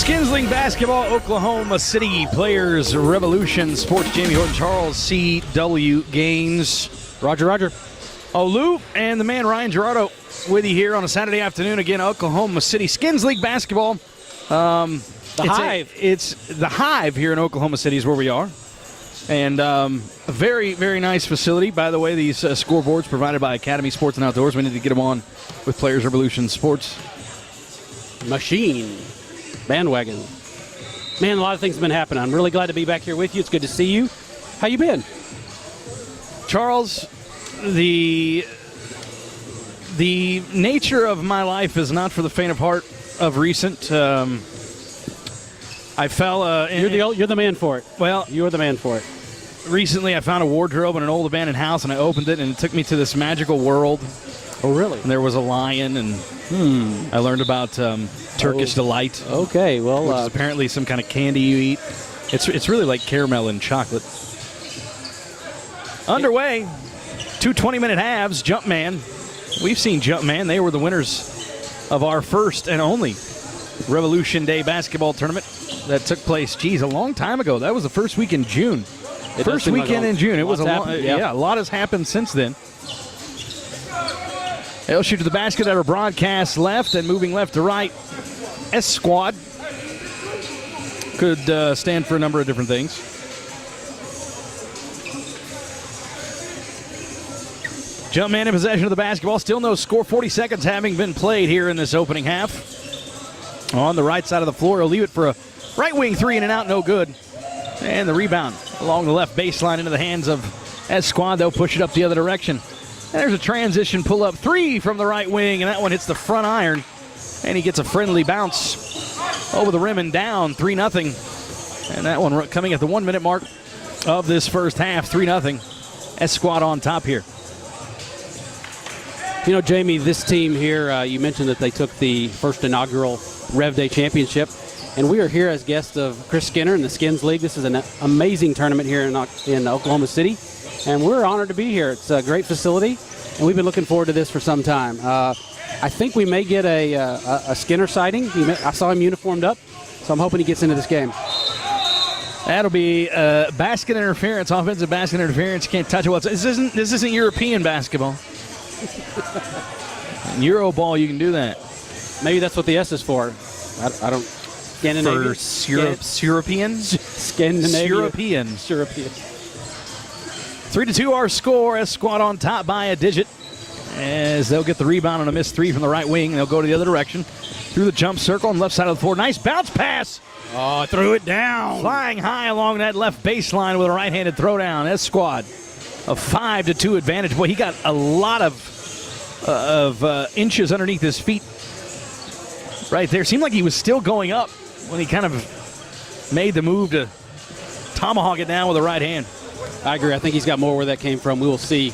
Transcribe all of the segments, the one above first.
Skinz League basketball, Oklahoma City Players Revolution Sports. Jamie Horton, Charles C.W. Gaines, Roger. Olu, and the man Ryan Gerardo with you here on a Saturday afternoon. Again, Oklahoma City Skinz League basketball. It's the Hive here in Oklahoma City is where we are. And a very, very nice facility. By the way, these scoreboards provided by Academy Sports and Outdoors. We need to get them on with Players Revolution Sports. Machine. Bandwagon. Man, a lot of things have been happening. I'm really glad to be back here with you. It's good to see you. How you been? Charles, the nature of my life is not for the faint of heart of recent. I fell... You're the man for it. Well, you're the man for it. Recently, I found a wardrobe in an old abandoned house, and I opened it, and it took me to this magical world. Oh, really? And there was a lion, and I learned about Turkish Delight. Okay, well... which is apparently some kind of candy you eat. It's really like caramel and chocolate. Underway, 2 20-minute halves, Jumpman. We've seen Jumpman. They were the winners of our first and only Revolution Day basketball tournament that took place, a long time ago. That was the first week in June. First weekend in June. It was a lot has happened since then. They'll shoot to the basket at our broadcast left and moving left to right. S squad could stand for a number of different things. Jumpman in possession of the basketball. Still no score. 40 seconds having been played here in this opening half. On the right side of the floor, he'll leave it for a right wing three in and out, no good. And the rebound along the left baseline into the hands of S squad. They'll push it up the other direction. And there's a transition pull-up three from the right wing, and that one hits the front iron. And he gets a friendly bounce over the rim and down, 3-0. And that one coming at the 1 minute mark of this first half, 3-0. S squad on top here. You know, Jamie, this team here, you mentioned that they took the first inaugural Rev Day Championship. And we are here as guests of Chris Skinner in the Skinz League. This is an amazing tournament here in Oklahoma City. And we're honored to be here. It's a great facility, and we've been looking forward to this for some time. I think we may get a Skinner sighting. I saw him uniformed up, so I'm hoping he gets into this game. That'll be basket interference, offensive basket interference. Can't touch it. Well, this isn't European basketball. In Euro ball, you can do that. Maybe that's what the S is for. I don't. Scandinavian? For Europeans? Scandinavian. Europeans. 3-2 our score. S squad on top by a digit. As they'll get the rebound on a missed three from the right wing. They'll go to the other direction. Through the jump circle on the left side of the floor. Nice bounce pass. Oh, threw it down. Flying high along that left baseline with a right-handed throwdown. S squad a 5-2 advantage. Boy, he got a lot of inches underneath his feet right there. Seemed like he was still going up when he kind of made the move to tomahawk it down with the right hand. I agree. I think he's got more where that came from. We will see.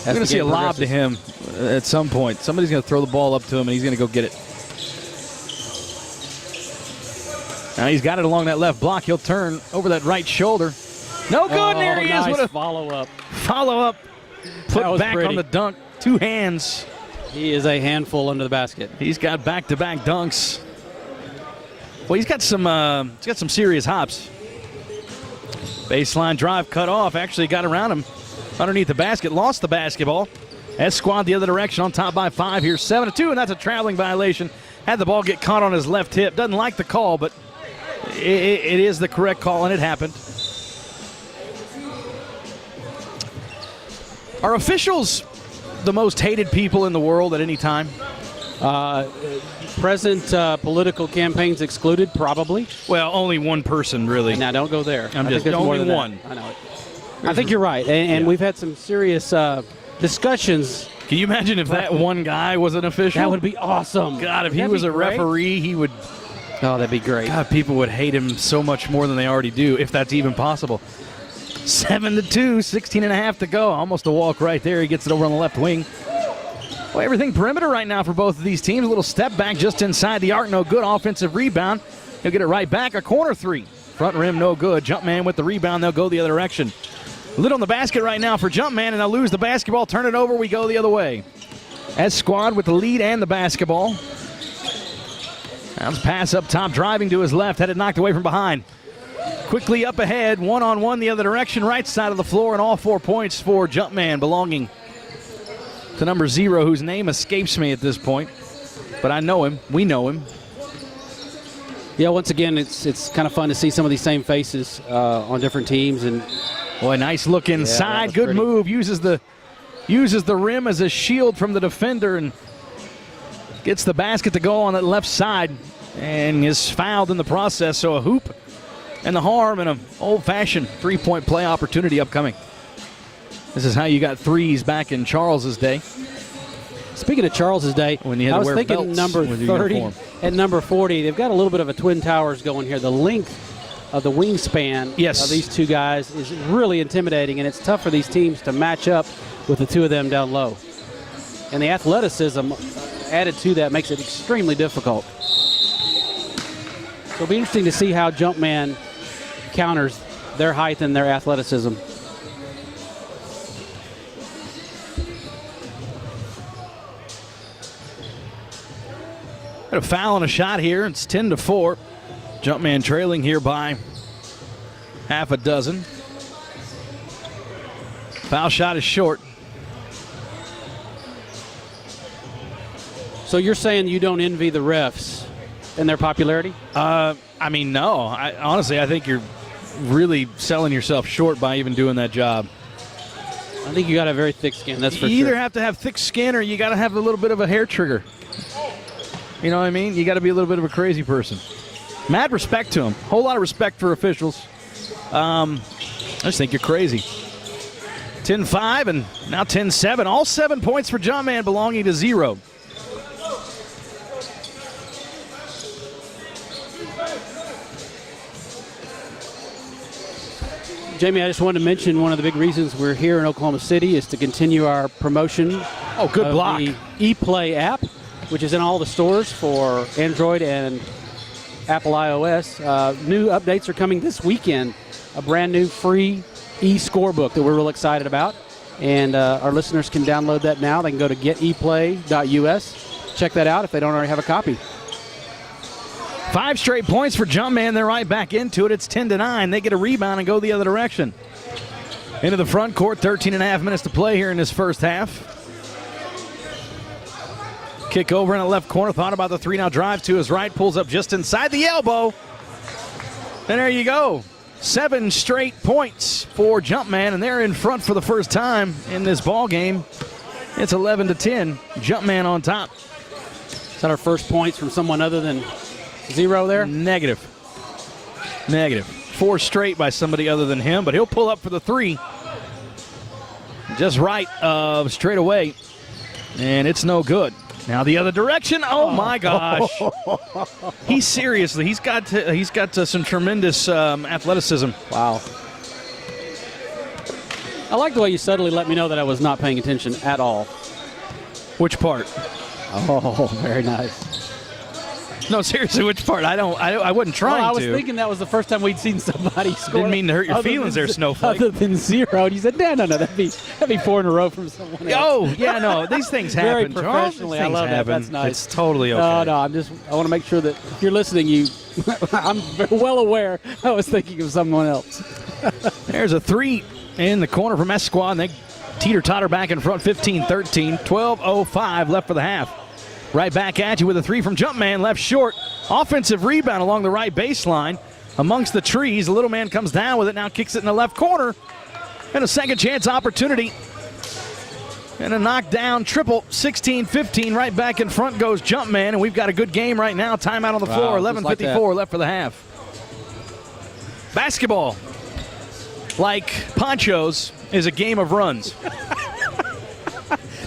We're going to see a lob to him at some point. Somebody's going to throw the ball up to him, and he's going to go get it. Now he's got it along that left block. He'll turn over that right shoulder. No good. There he is with a follow-up. Follow-up. Put back on the dunk. 2 hands. He is a handful under the basket. He's got back-to-back dunks. Well, he's got some serious hops. Baseline drive cut off. Actually got around him underneath the basket. Lost the basketball. S squad the other direction on top by 5 here. 7-2, and that's a traveling violation. Had the ball get caught on his left hip. Doesn't like the call, but it is the correct call, and it happened. Are officials the most hated people in the world at any time? Present political campaigns excluded, probably. Well, only one person, really. Now, don't go there. I'm just only one. I know it. I think you're right, and we've had some serious discussions. Can you imagine if that one guy was an official? That would be awesome. God, if he was a referee, he would... Oh, that'd be great. God, people would hate him so much more than they already do, if that's even possible. 7-2, 16 and a half to go. Almost a walk right there. He gets it over on the left wing. Well, everything perimeter right now for both of these teams. A little step back just inside the arc. No good. Offensive rebound. He'll get it right back. A corner three. Front rim, no good. Jumpman with the rebound. They'll go the other direction. Lid on the basket right now for Jumpman, and they'll lose the basketball. Turn it over. We go the other way. S squad with the lead and the basketball. Bounce pass up top, driving to his left, had it knocked away from behind. Quickly up ahead, one-on-one the other direction, right side of the floor, and all 4 points for Jumpman, belonging to number 0, whose name escapes me at this point. But I know him. We know him. Yeah, once again, it's kind of fun to see some of these same faces on different teams. And boy, nice look inside. Good pretty. move. Uses the rim as a shield from the defender and gets the basket to go on that left side and is fouled in the process. So a hoop and the harm and an old-fashioned three-point play opportunity upcoming. This is how you got threes back in Charles's day. Speaking of Charles's day, when you had I to was wear thinking belts number with your 30 uniform. and number 40. They've got a little bit of a Twin Towers going here. The length of the wingspan of these two guys is really intimidating, and it's tough for these teams to match up with the two of them down low. And the athleticism added to that makes it extremely difficult. So it'll be interesting to see how Jumpman counters their height and their athleticism. Got a foul and a shot here. It's 10-4. Jumpman trailing here by half a dozen. Foul shot is short. So you're saying you don't envy the refs and their popularity? I mean, no. Honestly, I think you're really selling yourself short by even doing that job. I think you got a very thick skin, that's for sure. You either have to have thick skin or you got to have a little bit of a hair trigger. You know what I mean? You got to be a little bit of a crazy person. Mad respect to him. Whole lot of respect for officials. I just think you're crazy. 10-5 and now 10-7. All 7 points for Jumpman belonging to 0. Jamie, I just wanted to mention one of the big reasons we're here in Oklahoma City is to continue our promotion of the ePlay app, which is in all the stores for Android and Apple iOS. New updates are coming this weekend. A brand new free e-scorebook that we're real excited about. And our listeners can download that now. They can go to geteplay.us. Check that out if they don't already have a copy. 5 straight points for Jumpman. They're right back into it. It's 10-9. They get a rebound and go the other direction. Into the front court. 13.5 minutes to play here in this first half. Kick over in the left corner. Thought about the three. Now drives to his right. Pulls up just inside the elbow. And there you go. 7 straight points for Jumpman, and they're in front for the first time in this ball game. It's 11-10. Jumpman on top. Is that our first points from someone other than 0 there? Negative. 4 straight by somebody other than him, but he'll pull up for the 3. Just right straight away, and it's no good. Now the other direction. Oh my gosh! He's got some tremendous athleticism. Wow. I like the way you subtly let me know that I was not paying attention at all. Which part? Oh, very nice. No, seriously, which part? I wasn't trying to. I was thinking that was the first time we'd seen somebody score. Didn't mean to hurt your feelings there, Snowflake. Other than 0. And you said, no, that'd be 4 in a row from someone else. Oh, yeah, no, these things happen. Very professionally, I love that. That's nice. It's totally okay. No, I want to make sure that if you're listening, I'm very well aware I was thinking of someone else. There's a 3 in the corner from Esquad, and they teeter-totter back in front, 15-13, 12:05 left for the half. Right back at you with a 3 from Jumpman, left short. Offensive rebound along the right baseline amongst the trees. The little man comes down with it, now kicks it in the left corner. And a second chance opportunity. And a knockdown triple, 16-15. Right back in front goes Jumpman, and we've got a good game right now. Timeout on the floor, 11:54 left for the half. Basketball, like ponchos, is a game of runs.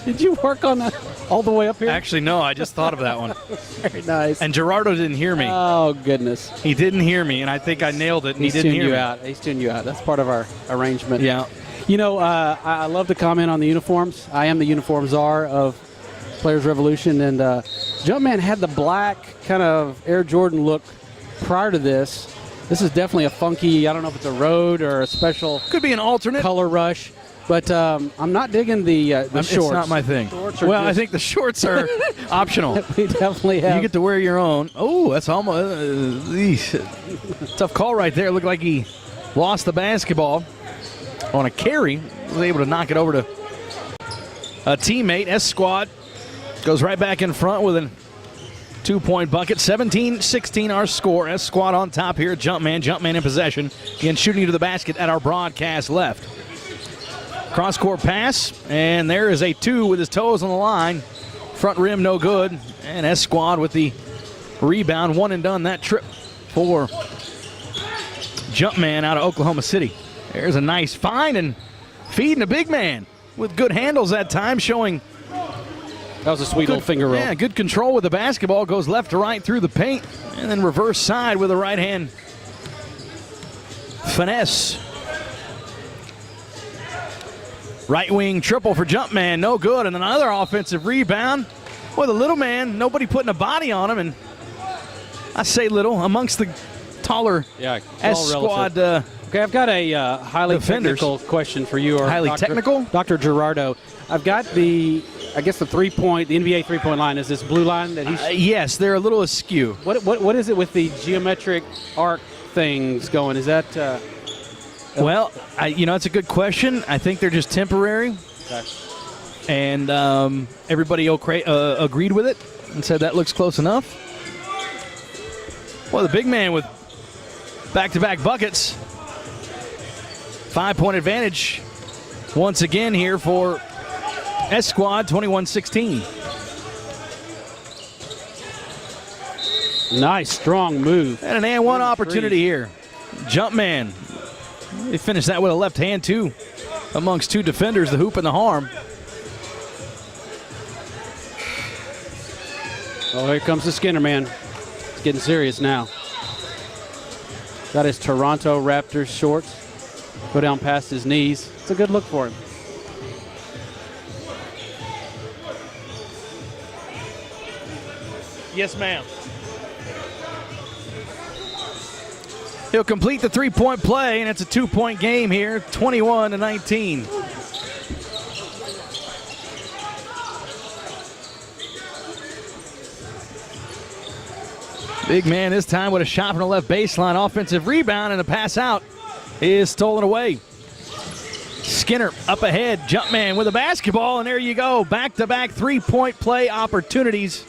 Did you work on that all the way up here? Actually, no, I just thought of that one. Very nice. And Gerardo didn't hear me. Oh, goodness. He didn't hear me, and I think I nailed it, and he didn't hear me. He's tuned you out. That's part of our arrangement. Yeah. You know, I love to comment on the uniforms. I am the uniform czar of Players Revolution, and Jumpman had the black kind of Air Jordan look prior to this. This is definitely a funky, I don't know if it's a road or a special could be an alternate color rush. But I'm not digging the shorts. It's not my thing. Well, I think the shorts are optional. We definitely have. You get to wear your own. Oh, that's almost tough call right there. Looked like he lost the basketball on a carry. Was able to knock it over to a teammate. S Squad goes right back in front with a 2-point bucket. 17-16 our score. S Squad on top here. Jumpman in possession. Again, shooting to the basket at our broadcast left. Cross-court pass, and there is a 2 with his toes on the line. Front rim no good. And S Squad with the rebound. One and done that trip for Jumpman out of Oklahoma City. There's a nice find and feeding a big man with good handles that time, showing that was a sweet little finger roll. Yeah, good control with the basketball. Goes left to right through the paint, and then reverse side with a right hand finesse. Right wing triple for Jumpman, no good. And then another offensive rebound. Boy, the little man, nobody putting a body on him. And I say little, amongst the taller S Squad okay, I've got a highly defenders. technical question for you. Or Highly technical? Dr. Gerardo. I've got the NBA 3-point line. Is this blue line that he's... yes, they're a little askew. What is it with the geometric arc things going? Is that... Well, it's a good question. I think they're just temporary. Okay. And everybody agreed with it and said that looks close enough. Well, the big man with back-to-back buckets. 5-point advantage once again here for S Squad, 21-16. Nice, strong move. And an and one opportunity here. Jumpman. They finished that with a left hand, too, amongst two defenders, the hoop and the harm. Oh, here comes the Skinner man. It's getting serious now. Got his Toronto Raptors shorts. Go down past his knees. It's a good look for him. Yes, ma'am. He'll complete the 3-point play, and it's a 2-point game here, 21-19. Big man this time with a shot from the left baseline. Offensive rebound, and the pass out is stolen away. Skinner up ahead. Jumpman with a basketball, and there you go. Back-to-back 3-point play opportunities.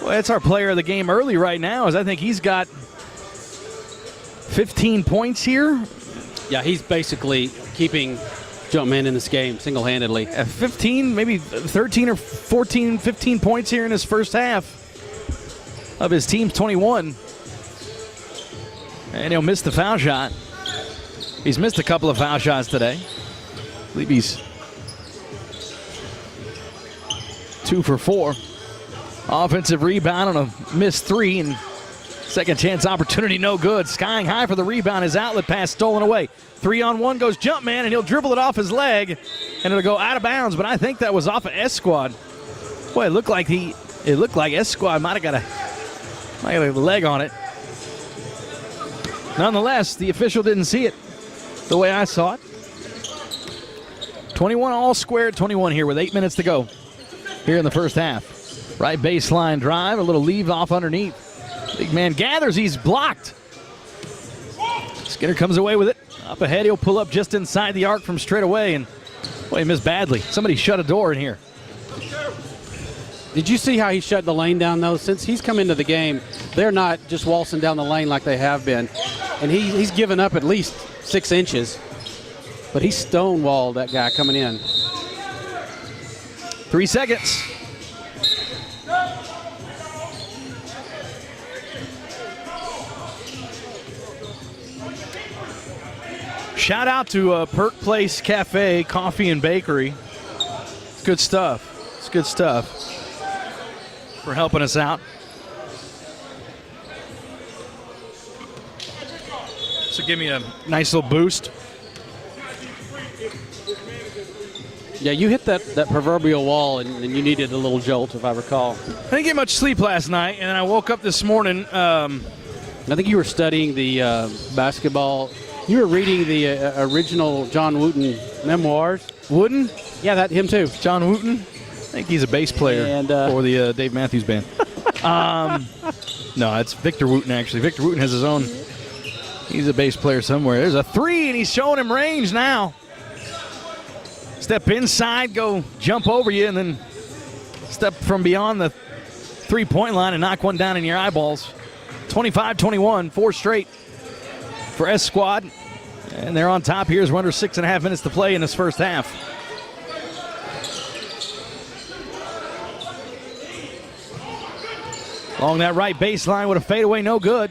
Well, that's our player of the game early right now, as I think he's got 15 points here. Yeah, he's basically keeping Jumpman in this game single-handedly. 15, maybe 13 or 14, 15 points here in his first half of his team's 21. And he'll miss the foul shot. He's missed a couple of foul shots today. I believe he's 2 for 4. Offensive rebound on a missed 3, and second chance opportunity, no good. Skying high for the rebound. His outlet pass stolen away. 3-on-1 goes Jumpman, and he'll dribble it off his leg, and it'll go out of bounds. But I think that was off of S Squad. Boy, it looked like S Squad might have got a leg on it. Nonetheless, the official didn't see it the way I saw it. 21 all squared, 21 here with 8 minutes to go here in the first half. Right baseline drive, a little leave off underneath. Big man gathers, he's blocked. Skinner comes away with it. Up ahead, he'll pull up just inside the arc from straight away, and boy, he missed badly. Somebody shut a door in here. Did you see how he shut the lane down, though? Since he's come into the game, they're not just waltzing down the lane like they have been. And he's given up at least 6 inches. But he stonewalled that guy coming in. 3 seconds. Shout out to Perk Place Cafe, Coffee and Bakery. It's good stuff. It's good stuff. For helping us out. So give me a nice little boost. Yeah, you hit that proverbial wall, and you needed a little jolt, if I recall. I didn't get much sleep last night, and then I woke up this morning. I think you were studying the basketball You were reading the original John Wooten memoirs. Wooten? Yeah, that him too. John Wooten? I think he's a bass player for the Dave Matthews Band. No, it's Victor Wooten, actually. Victor Wooten has his own. He's a bass player somewhere. There's a 3, and he's showing him range now. Step inside, go jump over you, and then step from beyond the three-point line and knock one down in your eyeballs. 25-21, 4 straight for S Squad. And they're on top here as we're under 6.5 minutes to play in this first half. Along that right baseline with a fadeaway, no good.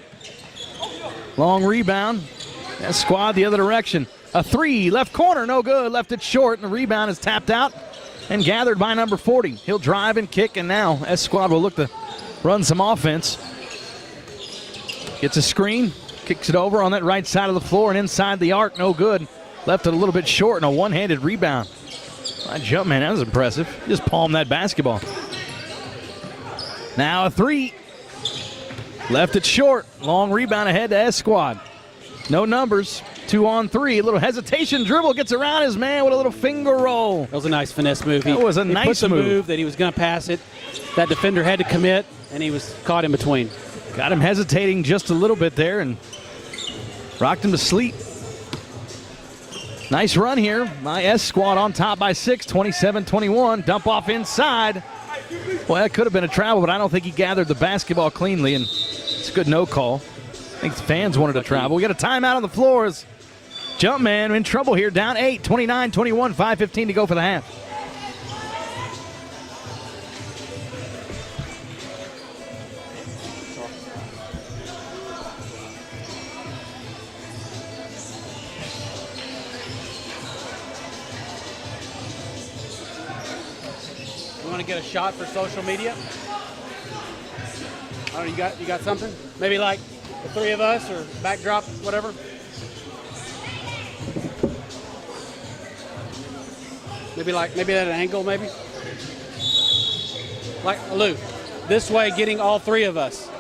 Long rebound. S Squad the other direction. A 3, left corner, no good. Left it short, and the rebound is tapped out and gathered by number 40. He'll drive and kick, and now S Squad will look to run some offense. Gets a screen, kicks it over on that right side of the floor and inside the arc, no good. Left it a little bit short and a one-handed rebound. My Jumpman, that was impressive. Just palmed that basketball. Now a 3. Left it short. Long rebound ahead to S Squad. No numbers. 2 on 3. A little hesitation dribble. Gets around his man with a little finger roll. That was a nice finesse move. That was a nice move that he was going to pass it. That defender had to commit, and he was caught in between. Got him hesitating just a little bit there and rocked him to sleep. Nice run here. My S Squad on top by 6, 27-21. Dump off inside. Well, that could have been a travel, but I don't think he gathered the basketball cleanly, and it's a good no call. I think the fans wanted to travel. We got a timeout on the floors. Jumpman in trouble here, down 8, 29-21, 5:15 to go for the half. You want to get a shot for social media? I don't know, you got something? Maybe like the 3 of us or backdrop, whatever? Maybe at an angle, maybe? Like, Lou, this way getting all 3 of us. Am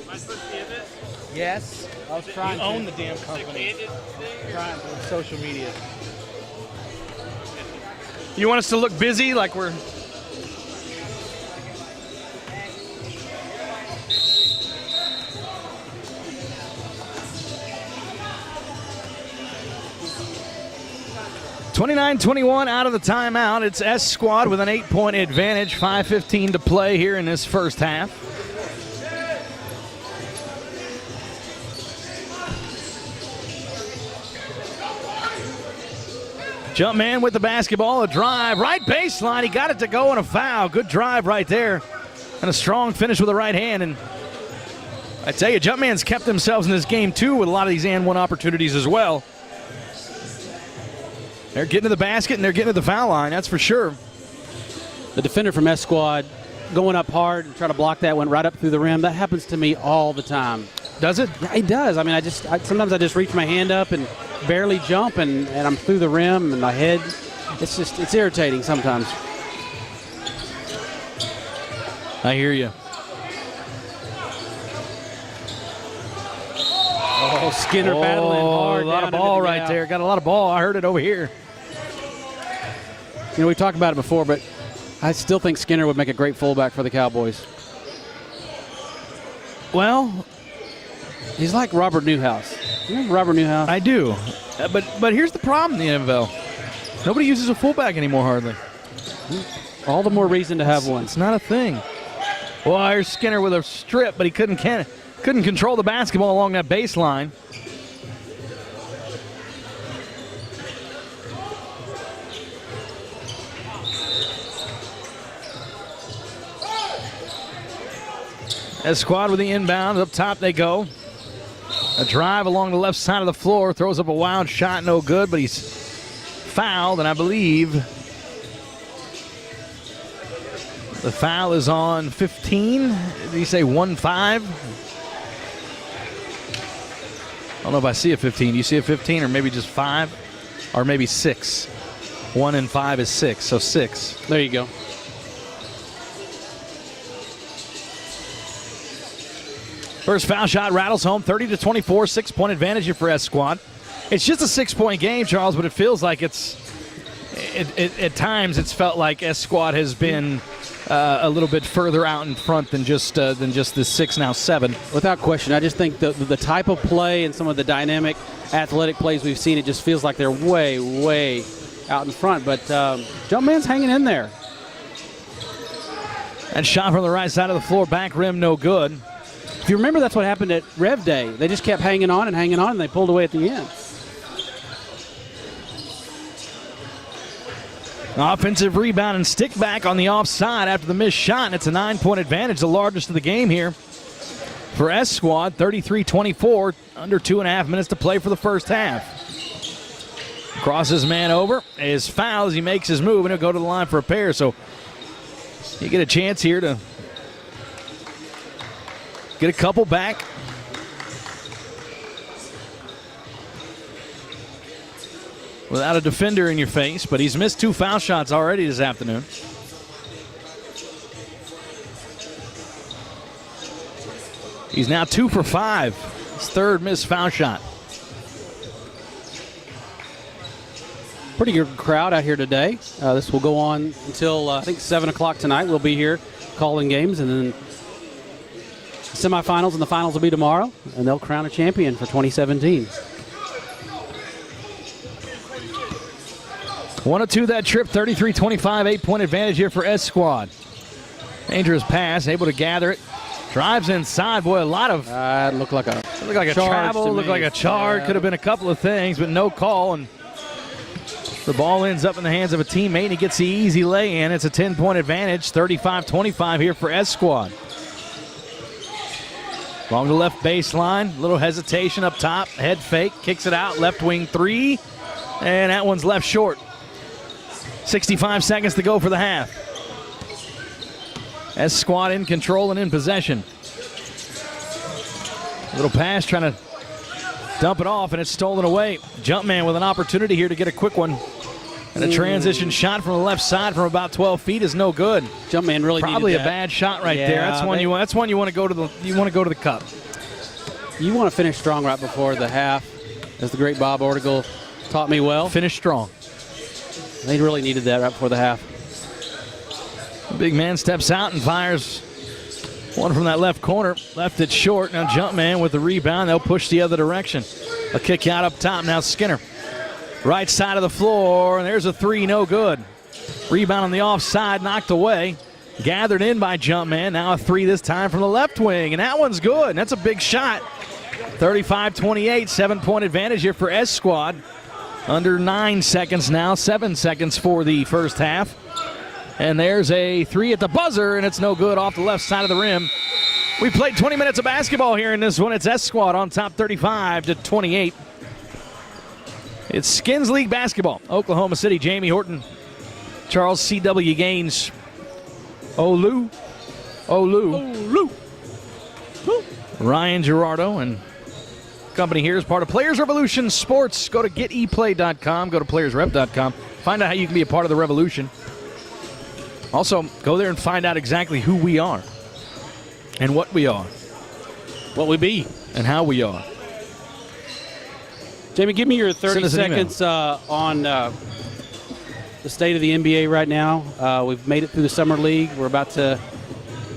I supposed to be in this? Yes. I was trying You own the damn company. Trying to. Social media. You want us to look busy like we're... (29-21) out of the timeout. It's S Squad with an 8-point advantage. 5:15 to play here in this first half. Jumpman with the basketball, a drive, right baseline. He got it to go and a foul. Good drive right there. And a strong finish with the right hand. And I tell you, Jumpman's kept themselves in this game too with a lot of these and one opportunities as well. They're getting to the basket and they're getting to the foul line, that's for sure. The defender from S Squad going up hard and trying to block that, went right up through the rim. That happens to me all the time. Does it? Yeah, it does. I mean, sometimes I just reach my hand up and barely jump, and I'm through the rim and my head. It's irritating sometimes. I hear you. Oh, Skinner battling hard. A lot of ball right there. Got a lot of ball. I heard it over here. You know, we talked about it before, but I still think Skinner would make a great fullback for the Cowboys. Well, he's like Robert Newhouse. You remember Robert Newhouse? I do. But here's the problem in the NFL. Nobody uses a fullback anymore, hardly. All the more reason to have one. It's not a thing. Well, here's Skinner with a strip, but he couldn't control the basketball along that baseline. S Squad with the inbound. Up top they go. A drive along the left side of the floor. Throws up a wild shot, no good, but he's fouled, and I believe the foul is on 15. Did he say 1-5? I don't know if I see a 15. Do you see a 15 or maybe just 5? Or maybe 6. 1 and 5 is 6, so 6. There you go. First foul shot rattles home, 30-24, 6-point advantage here for S Squad. It's just a 6-point game, Charles, but it feels like at times it's felt like S Squad has been a little bit further out in front than just the 6, now 7. Without question. I just think the type of play and some of the dynamic athletic plays we've seen, it just feels like they're way, way out in front. But Jumpman's hanging in there. And shot from the right side of the floor, back rim, no good. If you remember, that's what happened at Rev Day. They just kept hanging on, and they pulled away at the end. Offensive rebound and stick back on the offside after the missed shot, and it's a 9-point advantage, the largest of the game here for S Squad. 33-24, under 2.5 minutes to play for the first half. Crosses man over, is fouled as he makes his move, and he'll go to the line for a pair. So you get a chance here to get a couple back. Without a defender in your face, but he's missed 2 foul shots already this afternoon. He's now 2 for 5. His 3rd missed foul shot. Pretty good crowd out here today. This will go on until, I think, 7 o'clock tonight. We'll be here calling games, and then semifinals and the finals will be tomorrow, and they'll crown a champion for 2017. 1 of 2 that trip, 33-25, 8-point advantage here for S Squad. Dangerous pass, able to gather it. Drives inside. Boy, a lot of... Looked like a travel, looked like a charge. Yeah. Could have been a couple of things, but no call. And the ball ends up in the hands of a teammate, and he gets the easy lay-in. It's a 10-point advantage, 35-25 here for S Squad. Along the left baseline, little hesitation up top. Head fake, kicks it out, left wing 3. And that one's left short. 65 seconds to go for the half. S Squad in control and in possession. A little pass trying to dump it off, and it's stolen away. Jumpman with an opportunity here to get a quick one. And a transition shot from the left side from about 12 feet is no good. Jumpman really probably needed a bad shot right there. That's one you want to go to the cup. You want to finish strong right before the half, as the great Bob Ortigal taught me well. Finish strong. They really needed that right before the half. The big man steps out and fires one from that left corner. Left it short. Now Jumpman with the rebound. They'll push the other direction. A kick out up top. Now Skinner. Right side of the floor. And there's a 3. No good. Rebound on the offside. Knocked away. Gathered in by Jumpman. Now a 3 this time from the left wing. And that one's good. And that's a big shot. 35-28. 7-point advantage here for S Squad. Under 9 seconds now, 7 seconds for the first half. And there's a 3 at the buzzer, and it's no good off the left side of the rim. We played 20 minutes of basketball here in this one. It's S Squad on top 35-28. It's Skinz League basketball. Oklahoma City, Jamie Horton, Charles C.W. Gaines, Olu, Ryan Gerardo, and company here is part of Players Revolution Sports. Go to geteplay.com, go to playersrep.com. Find out how you can be a part of the revolution. Also, go there and find out exactly who we are and what we are, what we be, and how we are. Jamie, give me your 30 seconds on the state of the NBA right now. We've made it through the Summer League. We're about to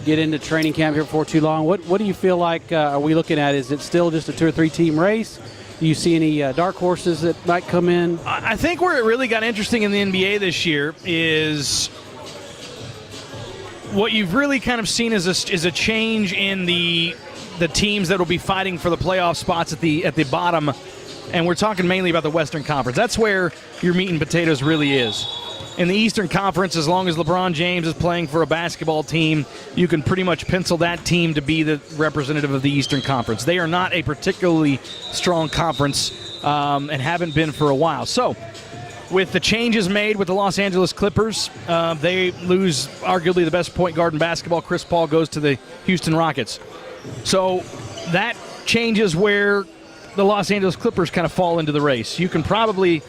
get into training camp here before too long. What do you feel like are we looking at? Is it still just a 2 or 3 team race? Do you see any dark horses that might come in? I think where it really got interesting in the NBA this year is what you've really kind of seen is a change in the teams that will be fighting for the playoff spots at the bottom, and we're talking mainly about the Western Conference. That's where your meat and potatoes really is. In the Eastern Conference, as long as LeBron James is playing for a basketball team, you can pretty much pencil that team to be the representative of the Eastern Conference. They are not a particularly strong conference and haven't been for a while. So, with the changes made with the Los Angeles Clippers, they lose arguably the best point guard in basketball. Chris Paul goes to the Houston Rockets. So, that changes where the Los Angeles Clippers kind of fall into the race. You can probably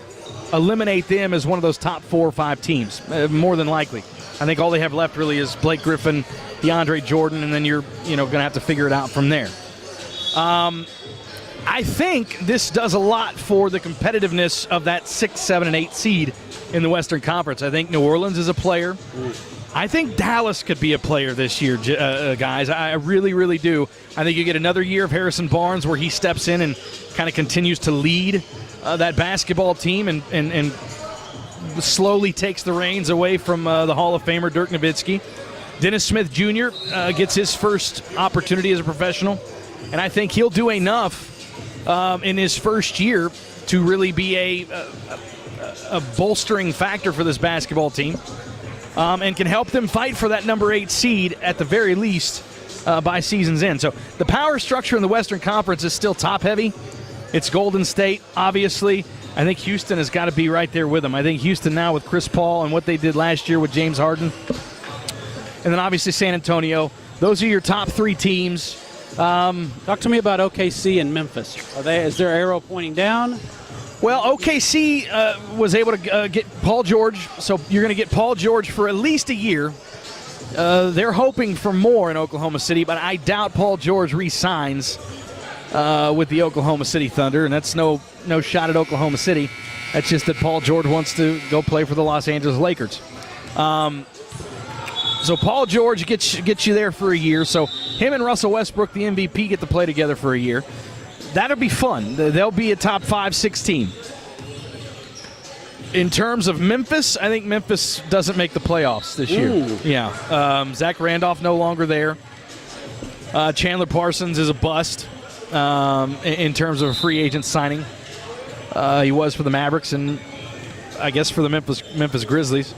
eliminate them as one of those top 4 or 5 teams, more than likely. I think all they have left really is Blake Griffin, DeAndre Jordan, and then you're going to have to figure it out from there. I think this does a lot for the competitiveness of that 6, 7, and 8 seed in the Western Conference. I think New Orleans is a player. I think Dallas could be a player this year, guys. I really, really do. I think you get another year of Harrison Barnes where he steps in and kind of continues to lead that basketball team and slowly takes the reins away from the Hall of Famer Dirk Nowitzki. Dennis Smith Jr. Gets his first opportunity as a professional, and I think he'll do enough in his first year to really be a bolstering factor for this basketball team. And can help them fight for that number 8 seed at the very least by season's end. So the power structure in the Western Conference is still top-heavy. It's Golden State, obviously. I think Houston has got to be right there with them. I think Houston now with Chris Paul and what they did last year with James Harden. And then obviously San Antonio. Those are your top 3 teams. Talk to me about OKC and Memphis. Is their arrow pointing down? Well, OKC was able to get Paul George, so you're going to get Paul George for at least a year. They're hoping for more in Oklahoma City, but I doubt Paul George re-signs with the Oklahoma City Thunder, and that's no shot at Oklahoma City. That's just that Paul George wants to go play for the Los Angeles Lakers. So Paul George gets you there for a year. So him and Russell Westbrook, the MVP, get to play together for a year. That'll be fun. They'll be a top 5-6 team. In terms of Memphis, I think Memphis doesn't make the playoffs this year. Yeah. Zach Randolph no longer there. Chandler Parsons is a bust in terms of a free agent signing. He was for the Mavericks and I guess for the Memphis Grizzlies.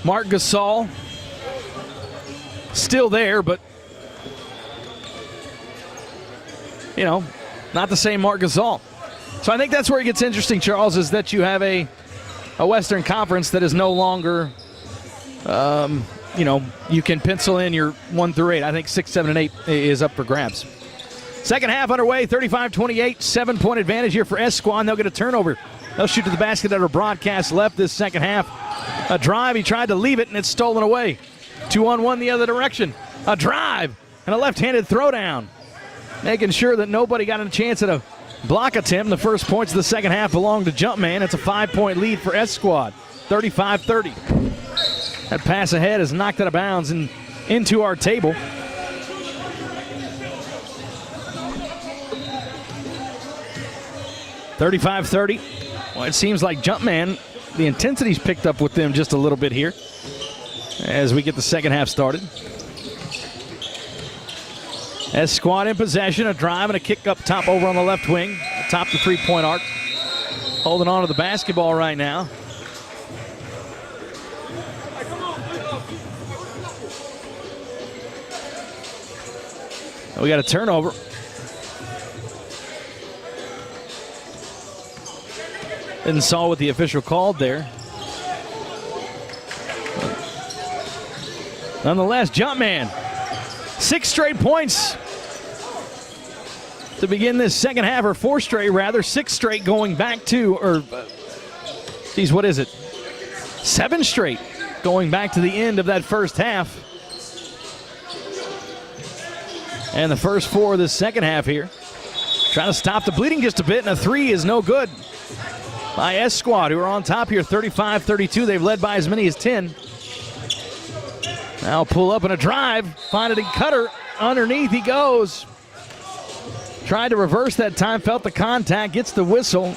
Marc Gasol still there, but not the same Marc Gasol. So I think that's where it gets interesting, Charles, is that you have a Western Conference that is no longer, you can pencil in your 1 through 8. I think 6, 7, and 8 is up for grabs. Second half underway, 35-28, 7-point advantage here for S-Squad. They'll get a turnover. They'll shoot to the basket at our broadcast left this second half. A drive, he tried to leave it, and it's stolen away. 2-on-1 the other direction. A drive and a left-handed throwdown. Making sure that nobody got a chance at a block attempt. The first points of the second half belong to Jumpman. It's a 5-point lead for S-Squad, 35-30. That pass ahead is knocked out of bounds and into our table. $35-30. Well, it seems like Jumpman, the intensity's picked up with them just a little bit here as we get the second half started. S-Squad in possession, a drive and a kick up top over on the left wing, atop the three-point arc. Holding on to the basketball right now. We got a turnover. Didn't saw what the official called there. Nonetheless, Jumpman, 6 straight points to begin this second half, or 4 straight rather, 6 straight going back to, what is it? 7 straight going back to the end of that first half. And the first 4 of this second half here. Trying to stop the bleeding just a bit, and a 3 is no good by S-Squad, who are on top here, 35-32. They've led by as many as 10. Now pull up and a drive. Find it in Cutter. Underneath he goes. Tried to reverse that time. Felt the contact. Gets the whistle.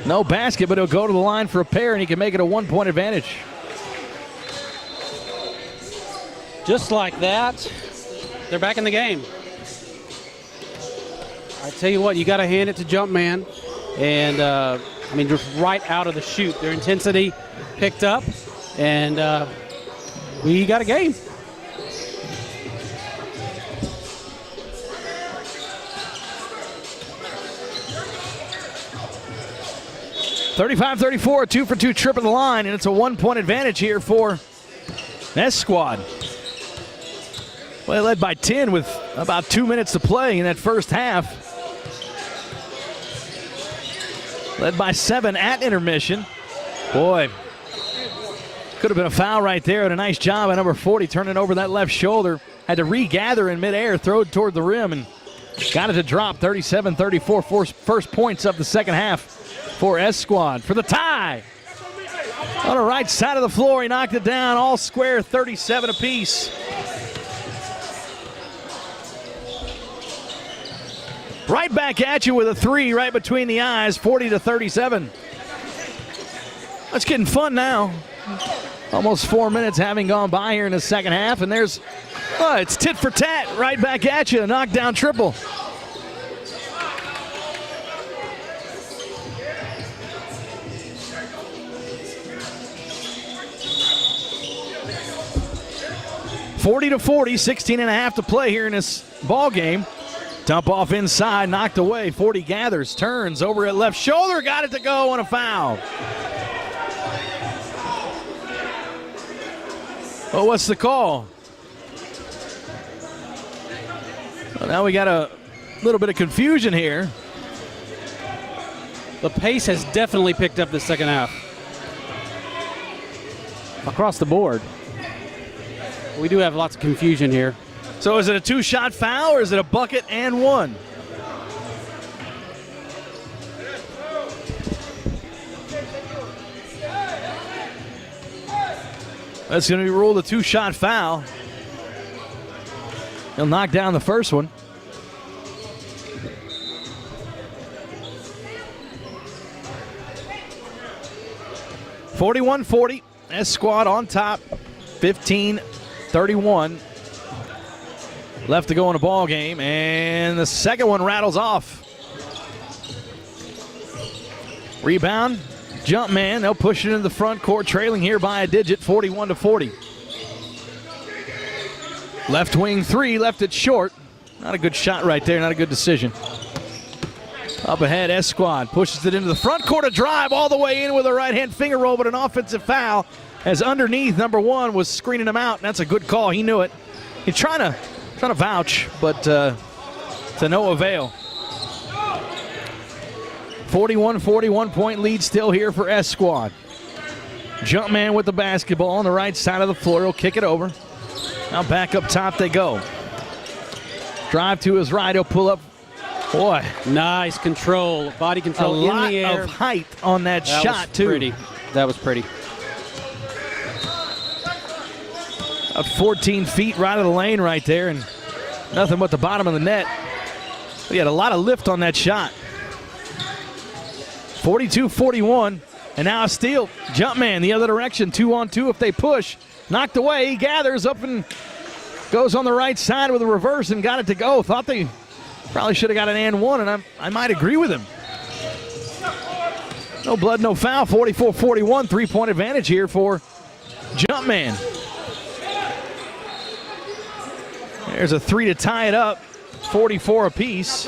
No basket, but he'll go to the line for a pair, and he can make it a 1-point advantage. Just like that, they're back in the game. I tell you what, you got to hand it to Jumpman. And, just right out of the chute, their intensity picked up, and we got a game. $35-34, 2-for-2 trip of the line, and it's a 1-point advantage here for S-Squad. Well, they led by 10 with about 2 minutes to play in that first half. Led by 7 at intermission. Boy, Could have been a foul right there, and a nice job by number 40 turning over that left shoulder. Had to regather in midair, throw it toward the rim, and got it to drop. 37-34, first points of the second half for S Squad for the tie. On the right side of the floor, he knocked it down, all square, 37 apiece. Right back at you with a three right between the eyes, 40-37. It's getting fun now. Almost 4 minutes having gone by here in the second half, and it's tit for tat right back at you, a knockdown triple. (40-40), 16 and a half to play here in this ball game. Dump off inside, knocked away. 40 gathers, turns over at left shoulder, got it to go on a foul. Oh, what's the call? Well, now we got a little bit of confusion here. The pace has definitely picked up the second half. Across the board. We do have lots of confusion here. So is it a two-shot foul or is it a bucket and one? That's going to be ruled a two-shot foul. He'll knock down the first one. (41-40). S Squad on top. 15-31. Left to go in a ball game, and the second one rattles off. Rebound. Jumpman, they'll push it into the front court, trailing here by a digit, 41-40. Left wing three, left it short. Not a good shot right there, not a good decision. Up ahead, S Squad pushes it into the front court, a drive all the way in with a right-hand finger roll, but an offensive foul as underneath number one was screening him out, and that's a good call. He knew it. He's trying to vouch, but to no avail. 41-41 point lead still here for S Squad. Jumpman with the basketball on the right side of the floor. He'll kick it over. Now back up top they go. Drive to his right. He'll pull up. Boy. Nice control. Body control in the air. A lot of height on that shot, too. Pretty. That was pretty. About 14 feet right of the lane right there, and nothing but the bottom of the net. He had a lot of lift on that shot. 42-41, and now a steal. Jumpman the other direction, 2-on-2 if they push. Knocked away, he gathers up and goes on the right side with a reverse and got it to go. Thought they probably should have got an and one, and I might agree with him. No blood, no foul, 44-41, three-point advantage here for Jumpman. There's a three to tie it up, 44 apiece.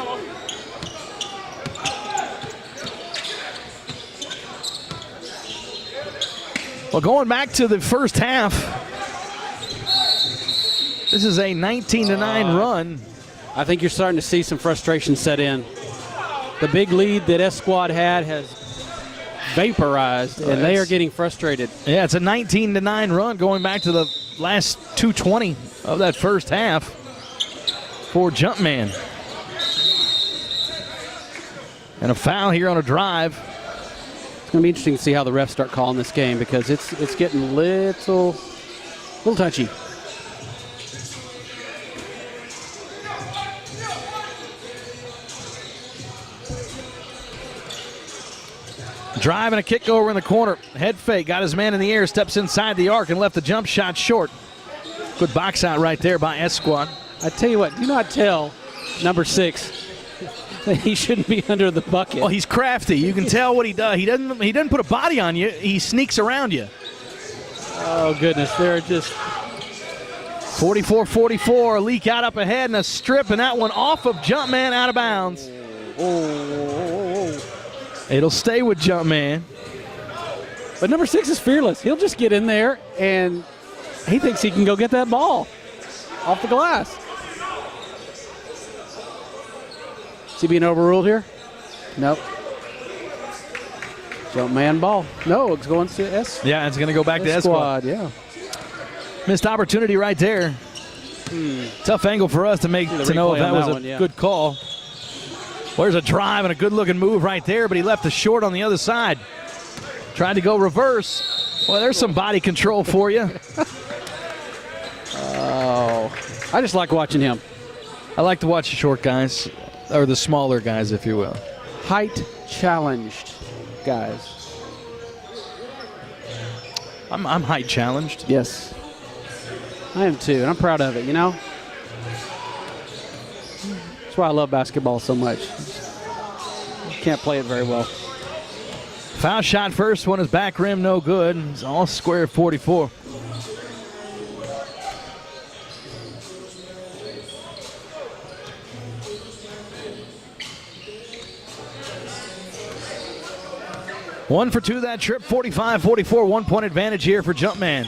Well, going back to the first half, this is a 19-9 run. I think you're starting to see some frustration set in. The big lead that S Squad had has vaporized, and they are getting frustrated. Yeah, it's a 19-9 run going back to the last 2:20 of that first half for Jumpman. And a foul here on a drive. It's going to be interesting to see how the refs start calling this game because it's getting a little touchy. Drive and a kick over in the corner. Head fake, got his man in the air, steps inside the arc and left the jump shot short. Good box out right there by S Squad. I tell you what, do not tell number 6 that he shouldn't be under the bucket. Well, he's crafty. You can tell what he does. He doesn't put a body on you. He sneaks around you. Oh, goodness. They're just 44-44. A leak out up ahead and a strip, and that one off of Jumpman out of bounds. It'll stay with Jumpman. But number 6 is fearless. He'll just get in there, and he thinks he can go get that ball off the glass. Is he being overruled here? Nope. Jumpman ball. No, it's going to S. Yeah, it's going to go back to S squad. Yeah. Missed opportunity right there. Tough angle for us to know if that was a good call. Well, there's a drive and a good-looking move right there, but he left the short on the other side. Tried to go reverse. Well, there's some body control for you. Oh, I just like watching him. I like to watch the short guys, or the smaller guys, if you will. Height challenged guys. I'm height challenged. Yes. I am too, and I'm proud of it, you know? That's why I love basketball so much. Can't play it very well. Foul shot first one is back rim, no good. It's all square 44. One for two that trip, 45-44, 1 point advantage here for Jumpman.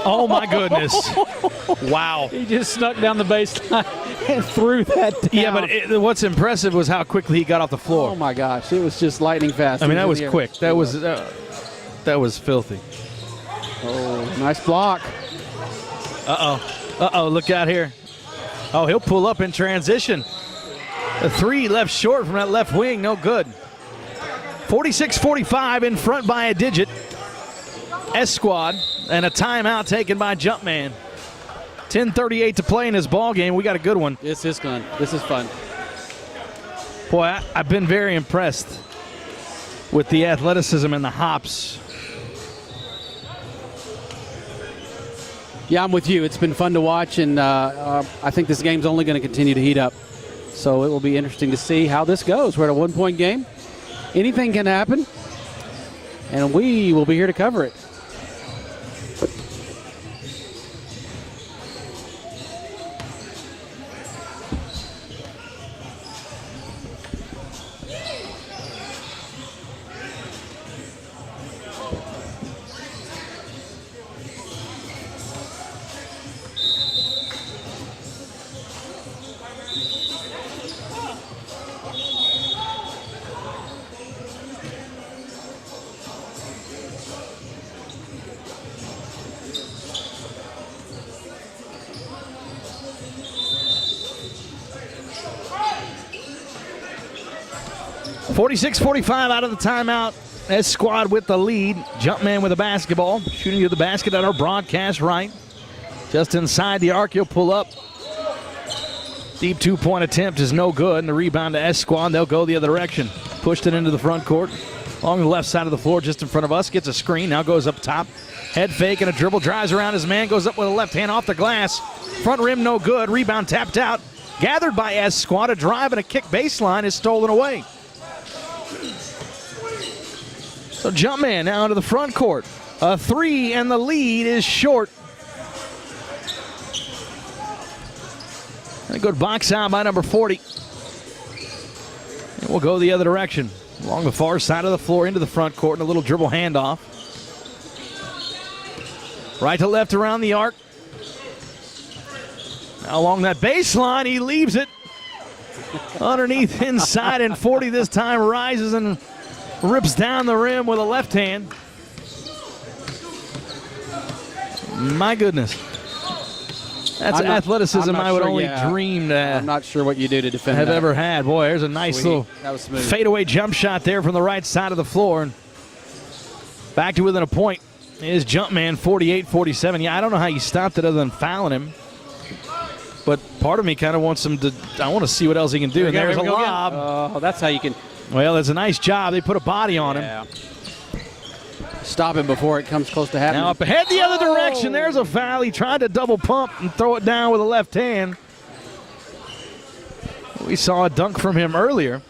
Oh my goodness. Wow. He just snuck down the baseline and threw that down. Yeah, but what's impressive was how quickly he got off the floor. Oh my gosh, it was just lightning fast. I mean, that was quick. That was filthy. Oh, nice block. Uh-oh, look out here. Oh, he'll pull up in transition. A three left short from that left wing, no good. 46-45 in front by a digit. S squad, and a timeout taken by Jumpman. 10:38 to play in this ball game. We got a good one. This is fun. This is fun. Boy, I've been very impressed with the athleticism and the hops. Yeah, I'm with you. It's been fun to watch, and I think this game's only going to continue to heat up. So it will be interesting to see how this goes. We're at a 1 point game. Anything can happen, and we will be here to cover it. .46-45 out of the timeout. S squad with the lead. Jumpman with a basketball. Shooting to the basket on our broadcast right. Just inside the arc, he'll pull up. Deep 2 point attempt is no good. And the rebound to S squad. They'll go the other direction. Pushed it into the front court. Along the left side of the floor just in front of us. Gets a screen. Now goes up top. Head fake and a dribble. Drives around his man. Goes up with a left hand off the glass. Front rim no good. Rebound tapped out. Gathered by S squad. A drive and a kick baseline is stolen away. So Jumpman now into the front court. A three, and the lead is short. And a good box out by number 40. And we'll go the other direction. Along the far side of the floor into the front court, and a little dribble handoff. Right to left around the arc. Now along that baseline, he leaves it. Underneath, inside, and 40 this time rises and rips down the rim with a left hand. My goodness. That's athleticism I would only dream to I'm not sure what you do to defend have that. ever had. Boy, there's a nice little fadeaway jump shot there from the right side of the floor. And back to within a point is Jumpman, 48-47. Yeah, I don't know how you stopped it other than fouling him. But part of me kind of wants him to, I want to see what else he can do. And there's a lob. Oh, that's how you can. Well, it's a nice job. They put a body on him. Stop him before it comes close to happening. Now up ahead the other direction. There's a foul. He tried to double pump and throw it down with a left hand. We saw a dunk from him earlier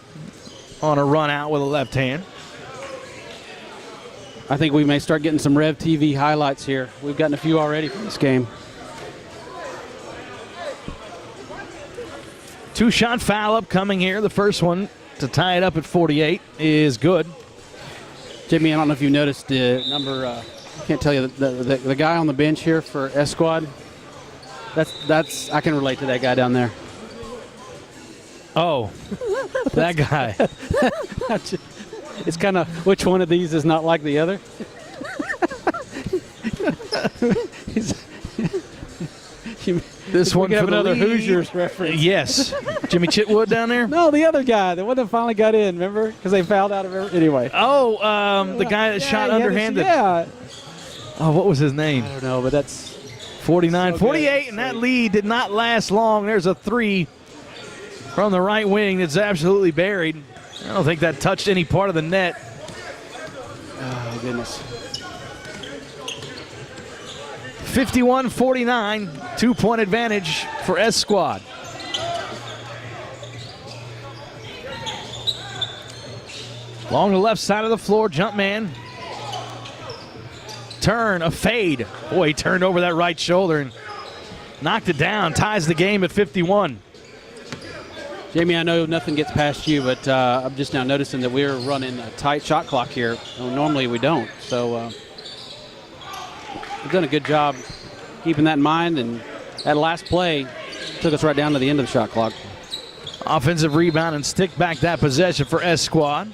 on a run out with a left hand. I think we may start getting some Rev TV highlights here. We've gotten a few already from this game. Two-shot foul upcoming here. The first one to tie it up at 48 is good. Jimmy, I don't know if you noticed the number, I can't tell you, the guy on the bench here for S Squad, That's I can relate to that guy down there. Oh, that guy. It's kind of which one of these is not like the other. This we one could have for the another lead. Hoosiers reference. Yes. Jimmy Chitwood down there? No, the other guy, the one that finally got in, remember? Because they fouled out of it. Anyway. Oh, the guy that shot underhanded. Yeah. Oh, what was his name? I don't know, but that's 49, so 48, good. and that lead did not last long. There's a three from the right wing that's absolutely buried. I don't think that touched any part of the net. oh goodness. 51-49, 2-point advantage for S Squad. Along the left side of the floor, Jumpman. Turn, a fade. Boy, he turned over that right shoulder and knocked it down. Ties the game at 51. Jamie, I know nothing gets past you, but I'm just now noticing that we're running a tight shot clock here. Normally we don't. So we've done a good job keeping that in mind, and that last play took us right down to the end of the shot clock. Offensive rebound and stick back that possession for S Squad.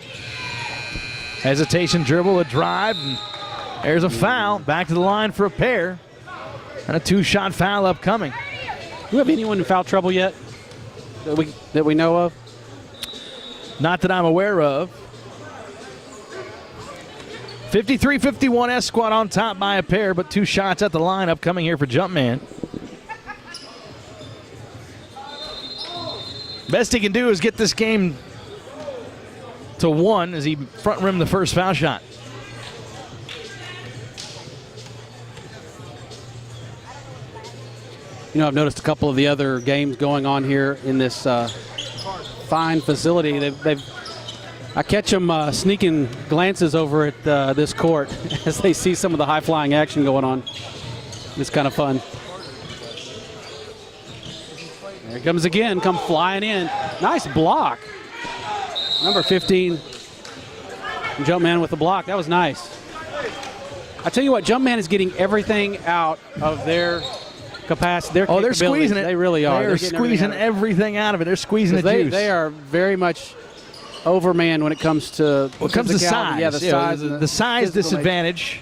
Hesitation, dribble, a drive, and there's a foul. Back to the line for a pair. And a two-shot foul upcoming. Do we have anyone in foul trouble yet that we know of? Not that I'm aware of. 53-51, S Squad on top by a pair, but two shots at the line upcoming here for Jumpman. Best he can do is get this game to one as he front rimmed the first foul shot. You know, I've noticed a couple of the other games going on here in this fine facility. I catch them sneaking glances over at this court as they see some of the high-flying action going on. It's kind of fun. There it comes again, come flying in. Nice block. Number 15, Jumpman with the block. That was nice. I tell you what, Jumpman is getting everything out of their capacity. Their they're squeezing it. They really are. They're squeezing everything out of it. They're squeezing the juice. They are very much overmanned when it comes to size. Yeah, the size. The size disadvantage,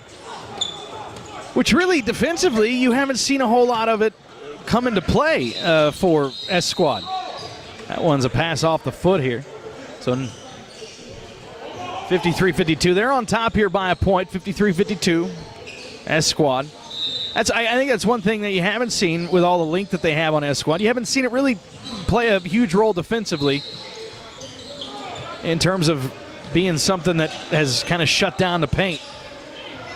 which really defensively you haven't seen a whole lot of it come into play for S Squad. That one's a pass off the foot here. So 53-52. They're on top here by a point. 53-52. S Squad. I think that's one thing that you haven't seen with all the length that they have on S Squad. You haven't seen it really play a huge role defensively in terms of being something that has kind of shut down the paint.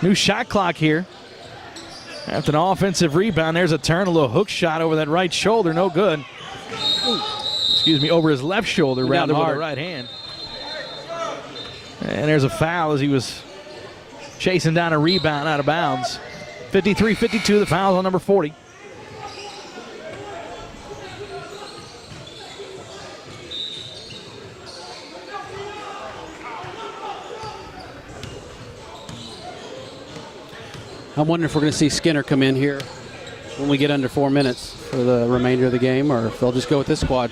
New shot clock here. After an offensive rebound, there's a turn, a little hook shot over that right shoulder, no good. Excuse me, over his left shoulder rather with the right hand. And there's a foul as he was chasing down a rebound out of bounds. 53-52, the foul on number 40. I'm wondering if we're going to see Skinner come in here when we get under 4 minutes for the remainder of the game, or if they'll just go with this squad.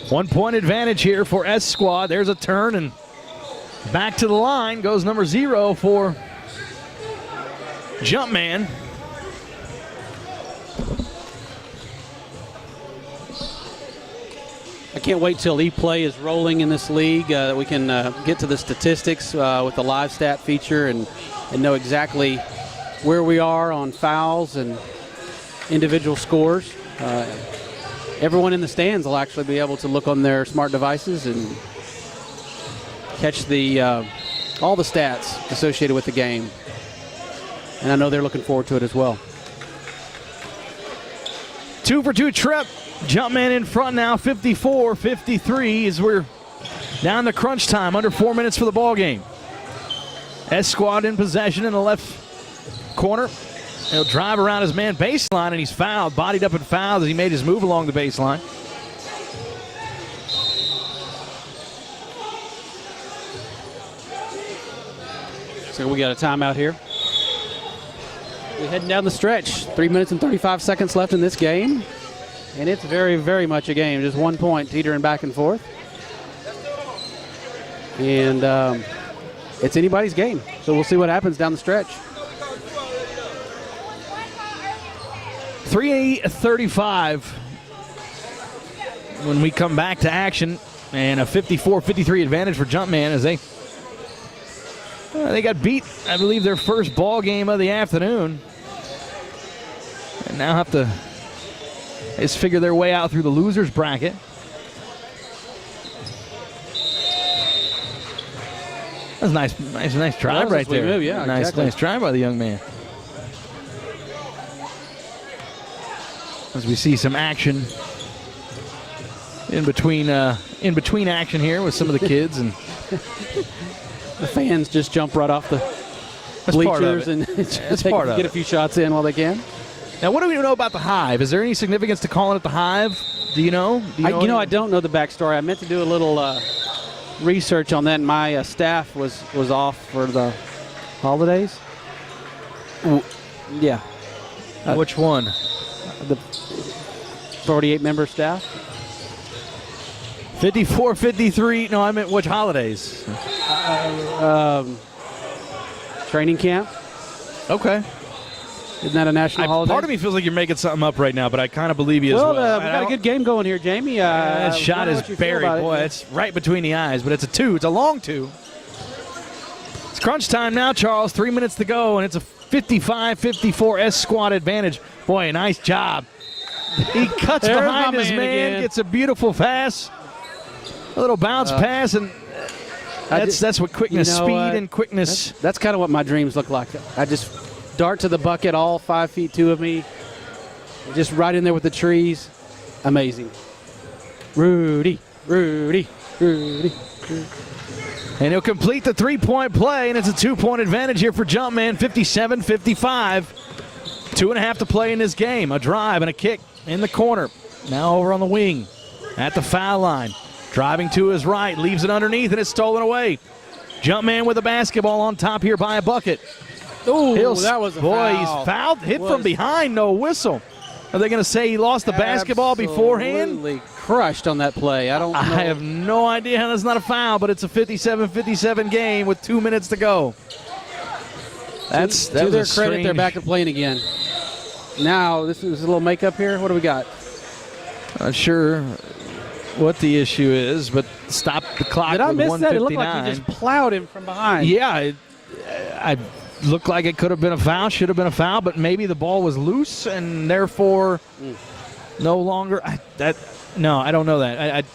1 point advantage here for S Squad. There's a turn, and back to the line goes number 0 for Jumpman. I can't wait till E-play is rolling in this league. We can get to the statistics with the live stat feature and know exactly where we are on fouls and individual scores. Everyone in the stands will actually be able to look on their smart devices and catch all the stats associated with the game. And I know they're looking forward to it as well. 2-for-2 trip. Jumpman in front now, 54-53 as we're down to crunch time, under 4 minutes for the ball game. S Squad in possession in the left corner. He'll drive around his man baseline, and he's fouled, bodied up and fouled as he made his move along the baseline. So we got a timeout here. We're heading down the stretch. 3 minutes and 35 seconds left in this game. And it's very, very much a game. Just 1 point, teetering back and forth. And it's anybody's game. So we'll see what happens down the stretch. 3:35 when we come back to action, and a 54-53 advantage for Jumpman as they got beat, I believe, their first ball game of the afternoon, and now have to just figure their way out through the losers bracket. That's a nice drive right there. Move, yeah, exactly. Nice drive by the young man. As we see some action in between action here with some of the kids, and the fans just jump right off the bleachers and get a few shots in while they can. Now, what do we know about the Hive? Is there any significance to calling it the Hive? Do you know? I don't know the backstory. I meant to do a little research on that, and my staff was off for the holidays. Yeah. Which one? The 48-member staff. 54-53. No, I meant which holidays? Training camp. Okay. Isn't that a national holiday? Part of me feels like you're making something up right now, but I kind of believe you as well. We got a good game going here, Jamie. That shot is buried. Boy, it's right between the eyes, but it's a two. It's a long two. It's crunch time now, Charles. 3 minutes to go, and it's a 55-54 S squad advantage. Boy, nice job. He cuts behind his man, gets a beautiful pass. A little bounce pass, and that's what quickness, speed and quickness. That's kind of what my dreams look like. I just dart to the bucket, all 5 feet 2 of me, just right in there with the trees. Amazing. Rudy. And he'll complete the 3-point play, and it's a 2-point advantage here for Jumpman, 57-55. 2.5 to play in this game. A drive and a kick in the corner. Now over on the wing at the foul line. Driving to his right, leaves it underneath, and it's stolen away. Jumpman with a basketball on top here by a bucket. Oh, that was a foul. He's fouled. Hit from behind, no whistle. Are they going to say he lost the basketball beforehand? Absolutely crushed on that play. I have no idea how that's not a foul, but it's a 57-57 game with 2 minutes to go. To their credit, they're back to playing again. Now, this is a little makeup here. What do we got? Not sure what the issue is, but stop the clock. Did I miss 1:59. that? It looked like he just plowed him from behind. Yeah, I looked like it could have been a foul, should have been a foul, but maybe the ball was loose and therefore no longer. I don't know that.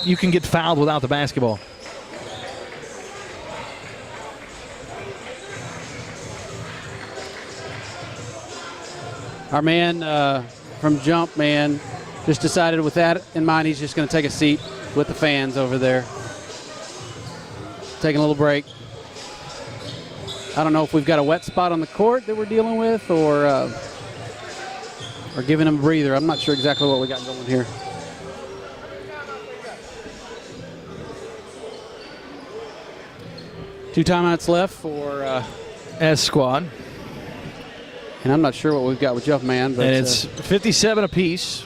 You can get fouled without the basketball. Our man from Jumpman just decided with that in mind he's just going to take a seat with the fans over there. Taking a little break. I don't know if we've got a wet spot on the court that we're dealing with or giving him a breather. I'm not sure exactly what we got going here. Two timeouts left for S squad. And I'm not sure what we've got with Jumpman. But and it's 57 apiece.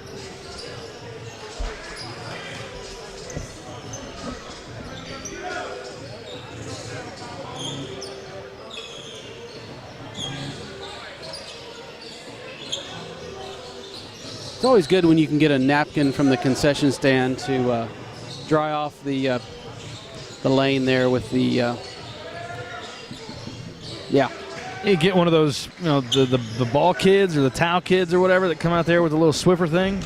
It's always good when you can get a napkin from the concession stand to dry off the lane there with the You get one of those, the ball kids or the towel kids or whatever that come out there with a little Swiffer thing.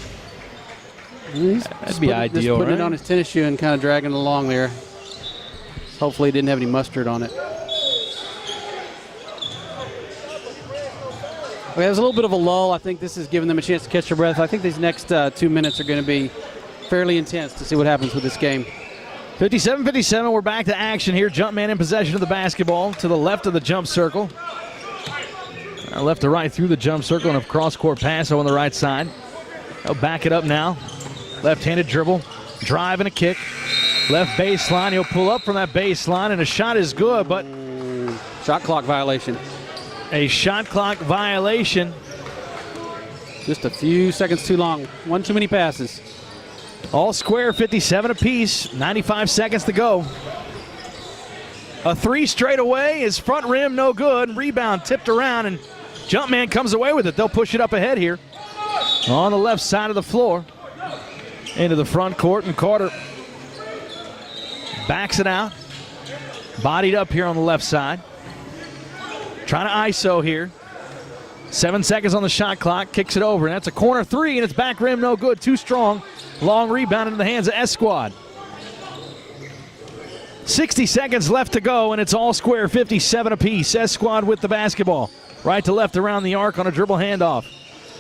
That'd be ideal, just putting right? it on his tennis shoe and kind of dragging it along there. Hopefully he didn't have any mustard on it. Okay, there's a little bit of a lull. I think this is giving them a chance to catch their breath. I think these next 2 minutes are going to be fairly intense to see what happens with this game. 57-57, we're back to action here. Jumpman in possession of the basketball to the left of the jump circle. Left to right through the jump circle and a cross-court pass on the right side. They'll back it up now. Left-handed dribble, drive and a kick. Left baseline, he'll pull up from that baseline, and a shot is good, but shot clock violation. a shot clock violation. Just a few seconds too long. One too many passes. All square, 57 apiece, 95 seconds to go. A three straight away is front rim, no good. Rebound tipped around, and Jumpman comes away with it. They'll push it up ahead here on the left side of the floor into the front court, and Carter backs it out. Bodied up here on the left side. Trying to ISO here. 7 seconds on the shot clock, kicks it over, and that's a corner three, and it's back rim, no good, too strong. Long rebound into the hands of S-Squad. 60 seconds left to go, and it's all square, 57 apiece. S-Squad with the basketball. Right to left around the arc on a dribble handoff.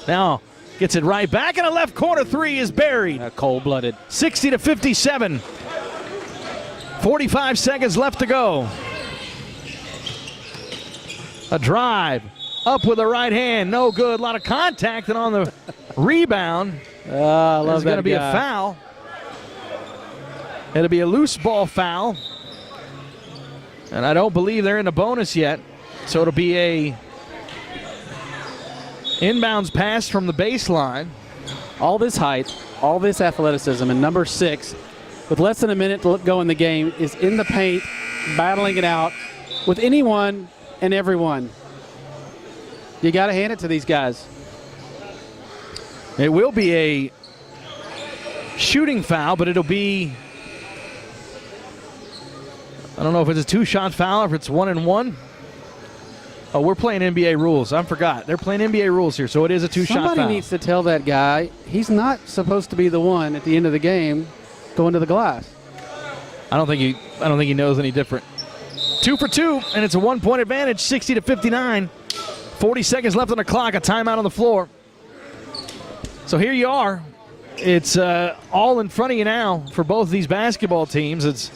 Now gets it right back, and a left corner three is buried. Cold-blooded. 60 to 57. 45 seconds left to go. A drive. Up with the right hand. No good. A lot of contact, and on the rebound, I love there's going to that be a guy. foul. It'll be a loose ball foul. And I don't believe they're in the bonus yet. So it'll be a inbounds pass from the baseline. All this height, all this athleticism, and number 6, with less than a minute to go in the game, is in the paint, battling it out with anyone and everyone. You got to hand it to these guys. It will be a shooting foul, but it'll be, I don't know if it's a two-shot foul or if it's 1-and-1. Oh, we're playing NBA rules. I forgot. They're playing NBA rules here, so it is a two-shot foul. Somebody needs to tell that guy he's not supposed to be the one at the end of the game going to the glass. I don't think he knows any different. 2 for 2, and it's a 1-point advantage, 60 to 59. 40 seconds left on the clock, a timeout on the floor. So here you are. It's all in front of you now for both of these basketball teams. It's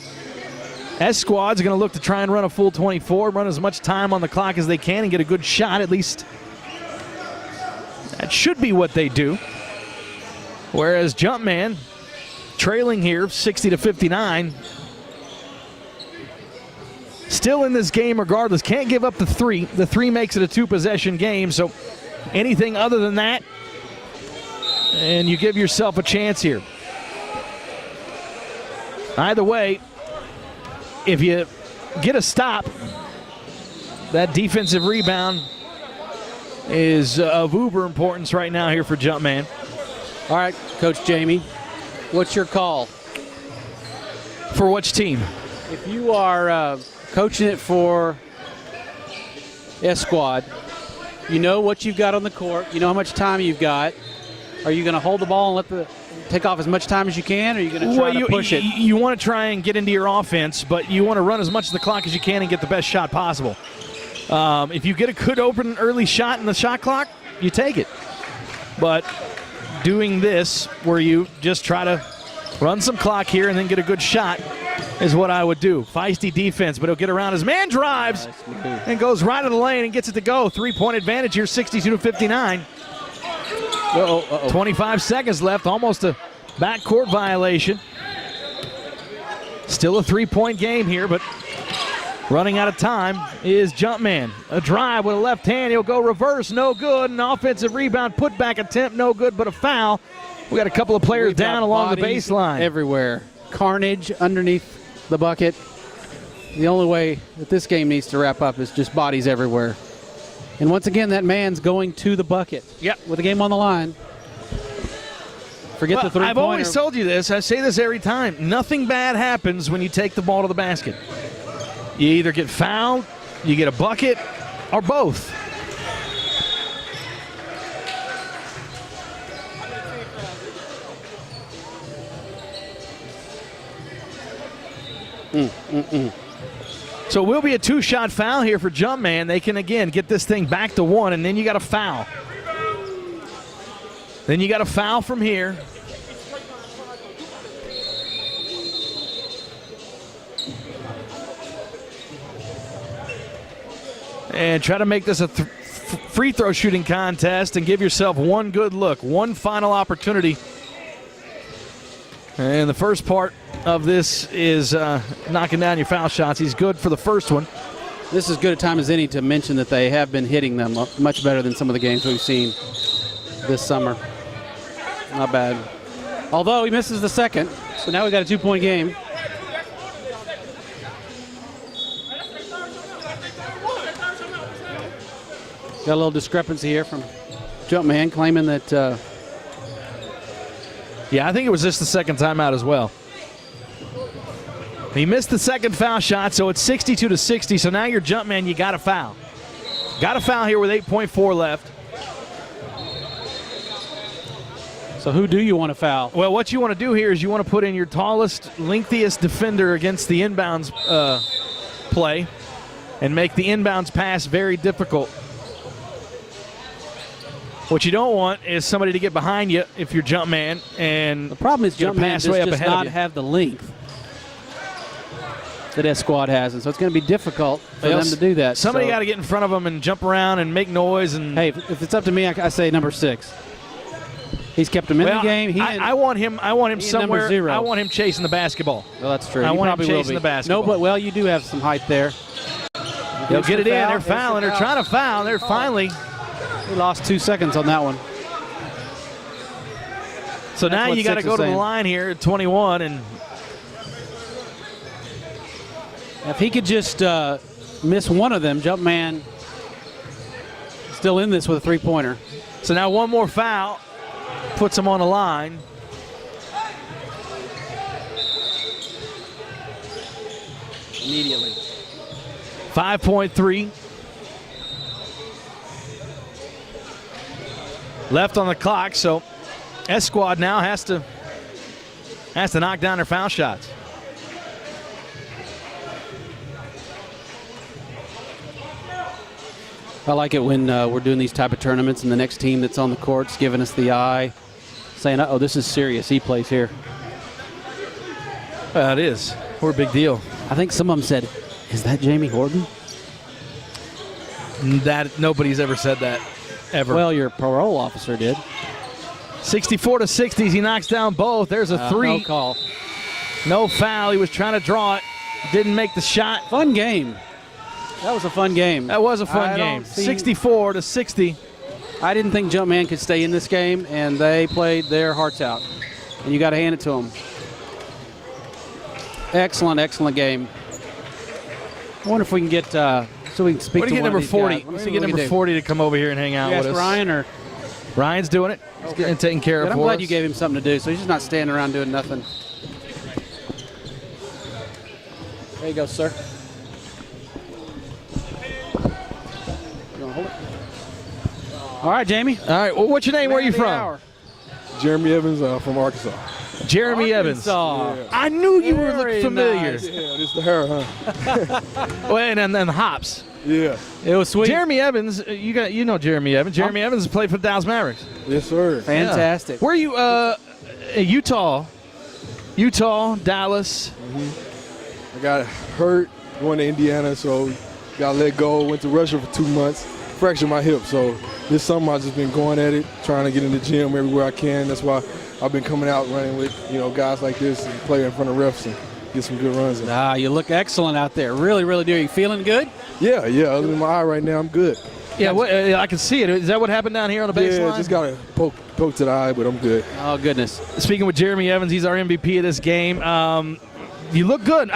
S-Squad's going to look to try and run a full 24, run as much time on the clock as they can and get a good shot at least. That should be what they do. Whereas Jumpman, trailing here 60 to 59, still in this game regardless. Can't give up the three. The three makes it a two-possession game, so anything other than that, and you give yourself a chance here. Either way, if you get a stop, that defensive rebound is of uber importance right now here for Jumpman. All right, Coach Jamie, what's your call? For which team? If you are coaching it for S-Squad, you know what you've got on the court. You know how much time you've got. Are you going to hold the ball and take off as much time as you can, or are you going to try to push it? You want to try and get into your offense, but you want to run as much of the clock as you can and get the best shot possible. If you get a good open early shot in the shot clock, you take it. But doing this where you just try to run some clock here and then get a good shot is what I would do. Feisty defense, but he'll get around. His man drives and goes right in the lane and gets it to go. 3-point advantage here, 62 to 59. 25 seconds left, almost a backcourt violation. Still a 3-point game here, but running out of time is Jumpman. A drive with a left hand, he'll go reverse, no good. An offensive rebound, putback attempt, no good, but a foul. We got a couple of players down along the baseline. Everywhere. Carnage underneath the bucket. The only way that this game needs to wrap up is just bodies everywhere. And once again, that man's going to the bucket. Yep. With the game on the line. Forget the three-pointer. I've always told you this. I say this every time. Nothing bad happens when you take the ball to the basket. You either get fouled, you get a bucket, or both. So it will be a two-shot foul here for Jumpman. They can, again, get this thing back to one, and then you got a foul. Then you got a foul from here. And try to make this a free throw shooting contest and give yourself one good look, one final opportunity. And the first part of this is knocking down your foul shots. He's good for the first one. This is good a time as any to mention that they have been hitting them much better than some of the games we've seen this summer. Not bad. Although he misses the second, so now we got a 2-point game. Got a little discrepancy here from Jumpman claiming that. Yeah, I think it was just the second timeout as well. He missed the second foul shot, so it's 62-60. So now you're Jumpman, you got to foul. Got to foul here with 8.4 left. So who do you want to foul? Well, what you want to do here is you want to put in your tallest, lengthiest defender against the inbounds play and make the inbounds pass very difficult. What you don't want is somebody to get behind you if you're Jumpman, and the problem is Jumpman does not have the length that S Squad has, and so it's going to be difficult for them to do that. Somebody got to get in front of them and jump around and make noise. And hey, if it's up to me, I say number 6. He's kept him in the game. I want him somewhere. I want him chasing the basketball. Well, that's true. I want him probably chasing the basketball. No, but well, you do have some height there. They'll get it in. They're fouling. They're trying to foul. They're finally. He lost 2 seconds on that one. So now you got to go to the line here at 21, and if he could just miss one of them, Jumpman still in this with a 3-pointer. So now one more foul puts him on the line. Immediately. 5.3 left on the clock, so S Squad now has to knock down their foul shots. I like it when we're doing these type of tournaments and the next team that's on the court's giving us the eye, saying, "Uh-oh, this is serious. He plays here." It is. We're a big deal. I think some of them said, "Is that Jamie Horton?" That nobody's ever said that, ever. Well, your parole officer did. 64-60. He knocks down both. There's a 3. No call. No foul. He was trying to draw it. Didn't make the shot. Fun game. That was a fun game. That was a fun game. 64-60. I didn't think Jumpman could stay in this game, and they played their hearts out. And you got to hand it to them. Excellent, excellent game. I wonder if we can get so we can speak to one number of these 40. guys. Let's get number 40 to come over here and hang out with us. Ryan or Ryan's doing it. He's getting taken care of. I'm glad you gave him something to do, so he's just not standing around doing nothing. There you go, sir. You want to hold it? All right, Jamie. All right. Well, what's your name? Where are you from? Jeremy Evans from Arkansas. Jeremy Evans. Yeah. I knew you were looking familiar. Nice. Yeah, this the hair, huh? Well, and then hops. Yeah. It was sweet. Jeremy Evans, you know Jeremy Evans. Jeremy Evans played for the Dallas Mavericks. Yes, sir. Fantastic. Where are you? Utah, Dallas. I got hurt going to Indiana, so got let go. Went to Russia for 2 months. Fractured my hip, so this summer I've just been going at it, trying to get in the gym everywhere I can. That's why I've been coming out running with guys like this and play in front of refs and get some good runs in. You look excellent out there. Really, really do. You feeling good? Yeah. Other than my eye right now, I'm good. Yeah, I can see it. Is that what happened down here on the baseline? Yeah, just got a poke to the eye, but I'm good. Oh, goodness. Speaking with Jeremy Evans, he's our MVP of this game. You look good.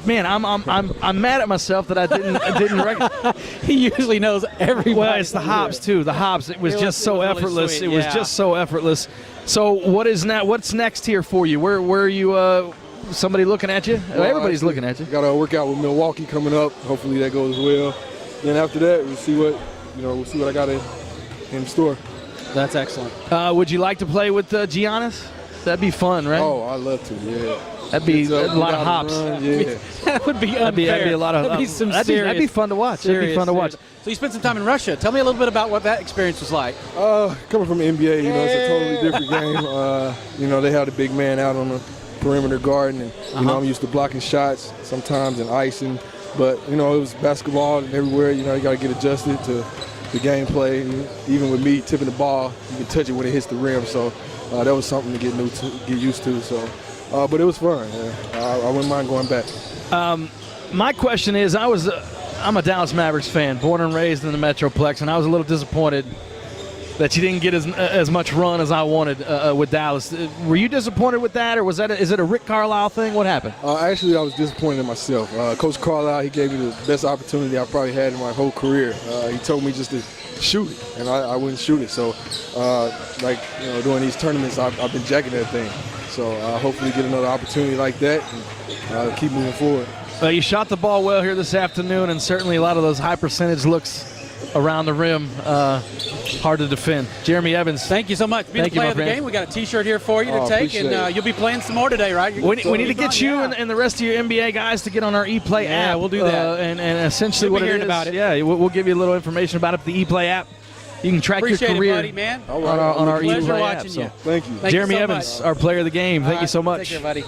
Man, I'm mad at myself that I didn't recognize. He usually knows everybody. Well, it's the hops too. The hops. It was just so effortless. Really it was just so effortless. So what's next here for you? Where are you? Somebody looking at you? Well, everybody's looking at you. Got a workout with Milwaukee coming up. Hopefully that goes well. Then after that, we'll see what I got in store. That's excellent. Would you like to play with Giannis? That'd be fun, right? Oh, I'd love to. Yeah. That'd be a lot of hops. Yeah. That would be unfair. That'd be a lot of. That'd be fun to watch. That'd be fun to watch. So you spent some time in Russia. Tell me a little bit about what that experience was like. Coming from the NBA, it's a totally different game. They have the big man out on the perimeter guarding, and I'm used to blocking shots sometimes and icing. But it was basketball and everywhere. You got to get adjusted to the gameplay. Even with me tipping the ball, you can touch it when it hits the rim. So that was something to get used to. So. But it was fun. Yeah. I wouldn't mind going back. My question is, I was I'm a Dallas Mavericks fan, born and raised in the Metroplex, and I was a little disappointed that you didn't get as much run as I wanted with Dallas. Were you disappointed with that, or is it a Rick Carlisle thing? What happened? Actually, I was disappointed in myself. Coach Carlisle, he gave me the best opportunity I probably had in my whole career. He told me just to shoot it, and I wouldn't shoot it. So, during these tournaments, I've been jacking that thing. So hopefully get another opportunity like that and keep moving forward. You shot the ball well here this afternoon, and certainly a lot of those high percentage looks around the rim, hard to defend. Jeremy Evans. Thank you so much. Be the player of the game. We got a T-shirt here for you to take, and you'll be playing some more today, right? We need to get you and the rest of your NBA guys to get on our ePlay app. Yeah, we'll do that. And essentially what it is, about it. Yeah, we'll give you a little information about it. The ePlay app. You can track your career it, buddy, man. on our Pleasure ePlay watching app. you. Thank you. Jeremy you so Evans, much. our player of the game. Thank you so much. Take care, buddy.